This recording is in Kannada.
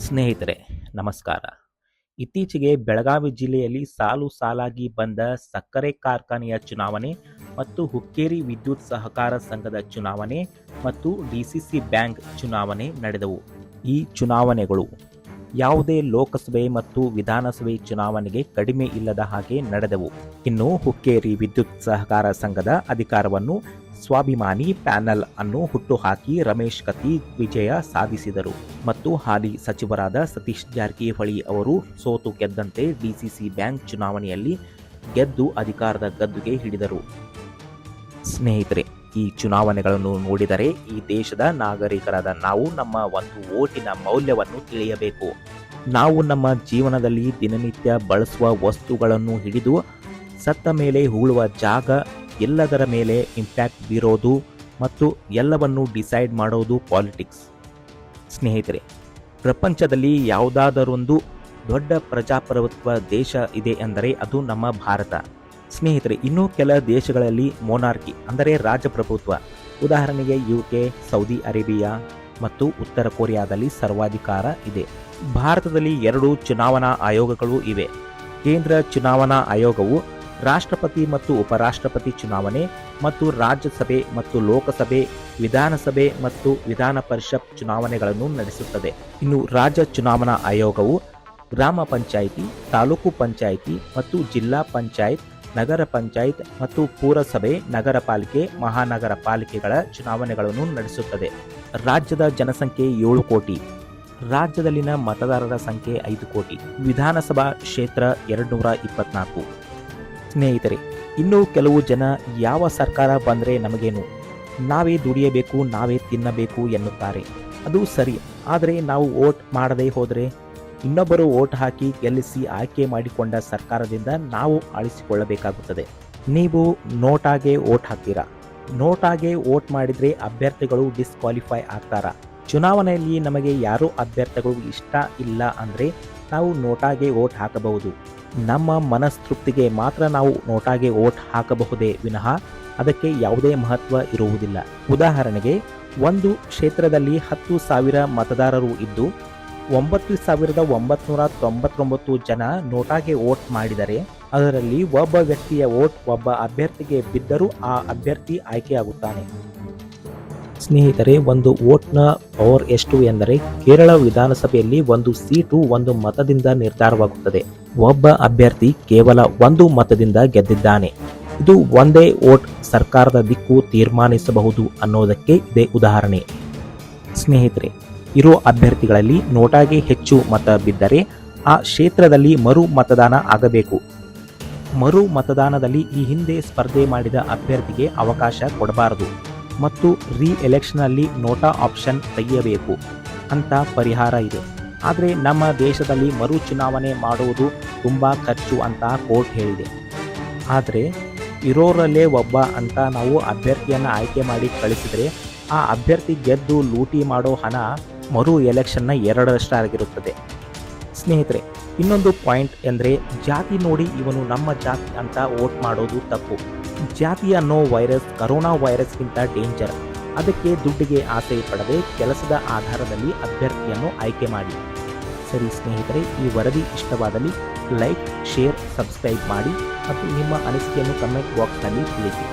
ಸ್ನೇಹಿತರೆ ನಮಸ್ಕಾರ. ಇತ್ತೀಚೆಗೆ ಬೆಳಗಾವಿ ಜಿಲ್ಲೆಯಲ್ಲಿ ಸಾಲು ಸಾಲಾಗಿ ಬಂದ ಸಕ್ಕರೆ ಕಾರ್ಖಾನೆಯ ಚುನಾವಣೆ ಮತ್ತು ಹುಕ್ಕೇರಿ ವಿದ್ಯುತ್ ಸಹಕಾರ ಸಂಘದ ಚುನಾವಣೆ ಮತ್ತು ಡಿಸಿಸಿ ಬ್ಯಾಂಕ್ ಚುನಾವಣೆ ನಡೆದವು. ಈ ಚುನಾವಣೆಗಳು ಯಾವುದೇ ಲೋಕಸಭೆ ಮತ್ತು ವಿಧಾನಸಭೆ ಚುನಾವಣೆಗೆ ಕಡಿಮೆ ಇಲ್ಲದ ಹಾಗೆ ನಡೆದವು. ಇನ್ನು ಹುಕ್ಕೇರಿ ವಿದ್ಯುತ್ ಸಹಕಾರ ಸಂಘದ ಅಧಿಕಾರವನ್ನು ಸ್ವಾಭಿಮಾನಿ ಪ್ಯಾನಲ್ ಅನ್ನು ಹುಟ್ಟುಹಾಕಿ ರಮೇಶ್ ಕತ್ತಿ ವಿಜಯ ಸಾಧಿಸಿದರು ಮತ್ತು ಹಾಲಿ ಸಚಿವರಾದ ಸತೀಶ್ ಜಾರಕಿಹೊಳಿ ಅವರು ಸೋತು ಗೆದ್ದಂತೆ ಡಿಸಿಸಿ ಬ್ಯಾಂಕ್ ಚುನಾವಣೆಯಲ್ಲಿ ಗೆದ್ದು ಅಧಿಕಾರದ ಗದ್ದುಗೆ ಹಿಡಿದರು. ಸ್ನೇಹಿತರೆ, ಈ ಚುನಾವಣೆಗಳನ್ನು ನೋಡಿದರೆ ಈ ದೇಶದ ನಾಗರಿಕರಾದ ನಾವು ನಮ್ಮ ಒಂದು ಓಟಿನ ಮೌಲ್ಯವನ್ನು ತಿಳಿಯಬೇಕು. ನಾವು ನಮ್ಮ ಜೀವನದಲ್ಲಿ ದಿನನಿತ್ಯ ಬಳಸುವ ವಸ್ತುಗಳನ್ನು ಹಿಡಿದು ಸತ್ತ ಮೇಲೆ ಹೂಳುವ ಜಾಗ, ಎಲ್ಲದರ ಮೇಲೆ ಇಂಪ್ಯಾಕ್ಟ್ ಬೀರೋದು ಮತ್ತು ಎಲ್ಲವನ್ನು ಡಿಸೈಡ್ ಮಾಡೋದು ಪಾಲಿಟಿಕ್ಸ್. ಸ್ನೇಹಿತರೆ, ಪ್ರಪಂಚದಲ್ಲಿ ಯಾವುದಾದರೊಂದು ದೊಡ್ಡ ಪ್ರಜಾಪ್ರಭುತ್ವ ದೇಶ ಇದೆ ಎಂದರೆ ಅದು ನಮ್ಮ ಭಾರತ. ಸ್ನೇಹಿತರೆ, ಇನ್ನೂ ಕೆಲ ದೇಶಗಳಲ್ಲಿ ಮೊನಾರ್ಕಿ ಅಂದರೆ ರಾಜಪ್ರಭುತ್ವ, ಉದಾಹರಣೆಗೆ UK, ಸೌದಿ ಅರೇಬಿಯಾ ಮತ್ತು ಉತ್ತರ ಕೊರಿಯಾದಲ್ಲಿ ಸರ್ವಾಧಿಕಾರ ಇದೆ. ಭಾರತದಲ್ಲಿ 2 ಚುನಾವಣಾ ಆಯೋಗಗಳು ಇವೆ. ಕೇಂದ್ರ ಚುನಾವಣಾ ಆಯೋಗವು ರಾಷ್ಟ್ರಪತಿ ಮತ್ತು ಉಪರಾಷ್ಟ್ರಪತಿ ಚುನಾವಣೆ ಮತ್ತು ರಾಜ್ಯಸಭೆ ಮತ್ತು ಲೋಕಸಭೆ, ವಿಧಾನಸಭೆ ಮತ್ತು ವಿಧಾನ ಪರಿಷತ್ ಚುನಾವಣೆಗಳನ್ನು ನಡೆಸುತ್ತದೆ. ಇನ್ನು ರಾಜ್ಯ ಚುನಾವಣಾ ಆಯೋಗವು ಗ್ರಾಮ ಪಂಚಾಯಿತಿ, ತಾಲೂಕು ಪಂಚಾಯಿತಿ ಮತ್ತು ಜಿಲ್ಲಾ ಪಂಚಾಯತ್, ನಗರ ಪಂಚಾಯತ್ ಮತ್ತು ಪುರಸಭೆ, ನಗರ ಪಾಲಿಕೆ, ಮಹಾನಗರ ಪಾಲಿಕೆಗಳ ಚುನಾವಣೆಗಳನ್ನು ನಡೆಸುತ್ತದೆ. ರಾಜ್ಯದ ಜನಸಂಖ್ಯೆ 7 ಕೋಟಿ. ರಾಜ್ಯದಲ್ಲಿನ ಮತದಾರರ ಸಂಖ್ಯೆ 5 ಕೋಟಿ. ವಿಧಾನಸಭಾ ಕ್ಷೇತ್ರ 224. ಸ್ನೇಹಿತರೆ, ಇನ್ನೂ ಕೆಲವು ಜನ ಯಾವ ಸರ್ಕಾರ ಬಂದರೆ ನಮಗೇನು, ನಾವೇ ದುಡಿಯಬೇಕು, ನಾವೇ ತಿನ್ನಬೇಕು ಎನ್ನುತ್ತಾರೆ. ಅದು ಸರಿ, ಆದರೆ ನಾವು ವೋಟ್ ಮಾಡದೇ ಹೋದರೆ ಇನ್ನೊಬ್ಬರು ವೋಟ್ ಹಾಕಿ ಗೆಲ್ಲಿಸಿ ಆಯ್ಕೆ ಮಾಡಿಕೊಂಡ ಸರ್ಕಾರದಿಂದ ನಾವು ಆಳಿಸಿಕೊಳ್ಳಬೇಕಾಗುತ್ತದೆ. ನೀವು ನೋಟಾಗೆ ವೋಟ್ ಹಾಕ್ತೀರಾ. ನೋಟಾಗೆ ವೋಟ್ ಮಾಡಿದರೆ ಅಭ್ಯರ್ಥಿಗಳು ಡಿಸ್ಕ್ವಾಲಿಫೈ ಆಗ್ತಾರಾ? ಚುನಾವಣೆಯಲ್ಲಿ ನಮಗೆ ಯಾರು ಅಭ್ಯರ್ಥಿಗಳು ಇಷ್ಟ ಇಲ್ಲ ಅಂದರೆ ನಾವು ನೋಟಾಗೆ ವೋಟ್ ಹಾಕಬಹುದು. ನಮ್ಮ ಮನಸ್ತೃಪ್ತಿಗೆ ಮಾತ್ರ ನಾವು ನೋಟಾಗೆ ವೋಟ್ ಹಾಕಬಹುದೇ ವಿನಃ ಅದಕ್ಕೆ ಯಾವುದೇ ಮಹತ್ವ ಇರುವುದಿಲ್ಲ. ಉದಾಹರಣೆಗೆ, ಒಂದು ಕ್ಷೇತ್ರದಲ್ಲಿ 10,000 ಮತದಾರರು ಇದ್ದು 9,999 ಜನ ನೋಟಾಗೆ ವೋಟ್ ಮಾಡಿದರೆ ಅದರಲ್ಲಿ ಒಬ್ಬ ವ್ಯಕ್ತಿಯ ವೋಟ್ ಒಬ್ಬ ಅಭ್ಯರ್ಥಿಗೆ ಬಿದ್ದರೂ ಆ ಅಭ್ಯರ್ಥಿ ಆಯ್ಕೆಯಾಗುತ್ತಾನೆ. ಸ್ನೇಹಿತರೆ, ಒಂದು ವೋಟ್ನ ಪವರ್ ಎಷ್ಟು ಎಂದರೆ ಕೇರಳ ವಿಧಾನಸಭೆಯಲ್ಲಿ ಒಂದು ಸೀಟು 1 ಮತದಿಂದ ನಿರ್ಧಾರವಾಗುತ್ತದೆ. ಒಬ್ಬ ಅಭ್ಯರ್ಥಿ ಕೇವಲ 1 ಮತದಿಂದ ಗೆದ್ದಿದ್ದಾನೆ. ಇದು ಒಂದೇ ವೋಟ್ ಸರ್ಕಾರದ ದಿಕ್ಕು ತೀರ್ಮಾನಿಸಬಹುದು ಅನ್ನೋದಕ್ಕೆ ಇದೇ ಉದಾಹರಣೆ. ಸ್ನೇಹಿತರೆ, ಇರೋ ಅಭ್ಯರ್ಥಿಗಳಲ್ಲಿ ನೋಟಾಗೆ ಹೆಚ್ಚು ಮತ ಬಿದ್ದರೆ ಆ ಕ್ಷೇತ್ರದಲ್ಲಿ ಮರು ಮತದಾನ ಆಗಬೇಕು. ಮರು ಮತದಾನದಲ್ಲಿ ಈ ಹಿಂದೆ ಸ್ಪರ್ಧೆ ಮಾಡಿದ ಅಭ್ಯರ್ಥಿಗೆ ಅವಕಾಶ ಕೊಡಬಾರದು ಮತ್ತು ಎಲೆಕ್ಷನ್ನಲ್ಲಿ ನೋಟಾ ಆಪ್ಷನ್ ತೆಗೆಯಬೇಕು ಅಂತ ಪರಿಹಾರ ಇದೆ. ಆದರೆ ನಮ್ಮ ದೇಶದಲ್ಲಿ ಮರು ಚುನಾವಣೆ ಮಾಡುವುದು ತುಂಬ ಖರ್ಚು ಅಂತ ಕೋರ್ಟ್ ಹೇಳಿದೆ. ಆದರೆ ಇರೋರಲ್ಲೇ ಒಬ್ಬ ಅಂತ ನಾವು ಅಭ್ಯರ್ಥಿಯನ್ನು ಆಯ್ಕೆ ಮಾಡಿ ಕಳಿಸಿದರೆ ಆ ಅಭ್ಯರ್ಥಿ ಗೆದ್ದು ಲೂಟಿ ಮಾಡೋ ಹಣ ಮರು ಎಲೆಕ್ಷನ್ನ 2ರಷ್ಟಾಗಿರುತ್ತದೆ. ಸ್ನೇಹಿತರೆ, ಇನ್ನೊಂದು ಪಾಯಿಂಟ್ ಎಂದರೆ ಜಾತಿ ನೋಡಿ ಇವನು ನಮ್ಮ ಜಾತಿ ಅಂತ ವೋಟ್ ಮಾಡೋದು ತಪ್ಪು. ಜಾತಿ ಅನ್ನೋ ವೈರಸ್ ಕರೋನಾ ವೈರಸ್ಗಿಂತ ಡೇಂಜರ್. ಅದಕ್ಕೆ ದುಡ್ಡಿಗೆ ಆಸೆ ಪಡದೆ ಕೆಲಸದ ಆಧಾರದಲ್ಲಿ ಅಭ್ಯರ್ಥಿಯನ್ನು ಆಯ್ಕೆ ಮಾಡಿ. ಸರಿ ಸ್ನೇಹಿತರೆ, ಈ ವರದಿ ಇಷ್ಟವಾದಲ್ಲಿ ಲೈಕ್, ಶೇರ್, ಸಬ್ಸ್ಕ್ರೈಬ್ ಮಾಡಿ ಮತ್ತು ನಿಮ್ಮ ಅನಿಸಿಕೆಯನ್ನು ಕಮೆಂಟ್ ಬಾಕ್ಸ್ನಲ್ಲಿ ತಿಳಿಸಿ.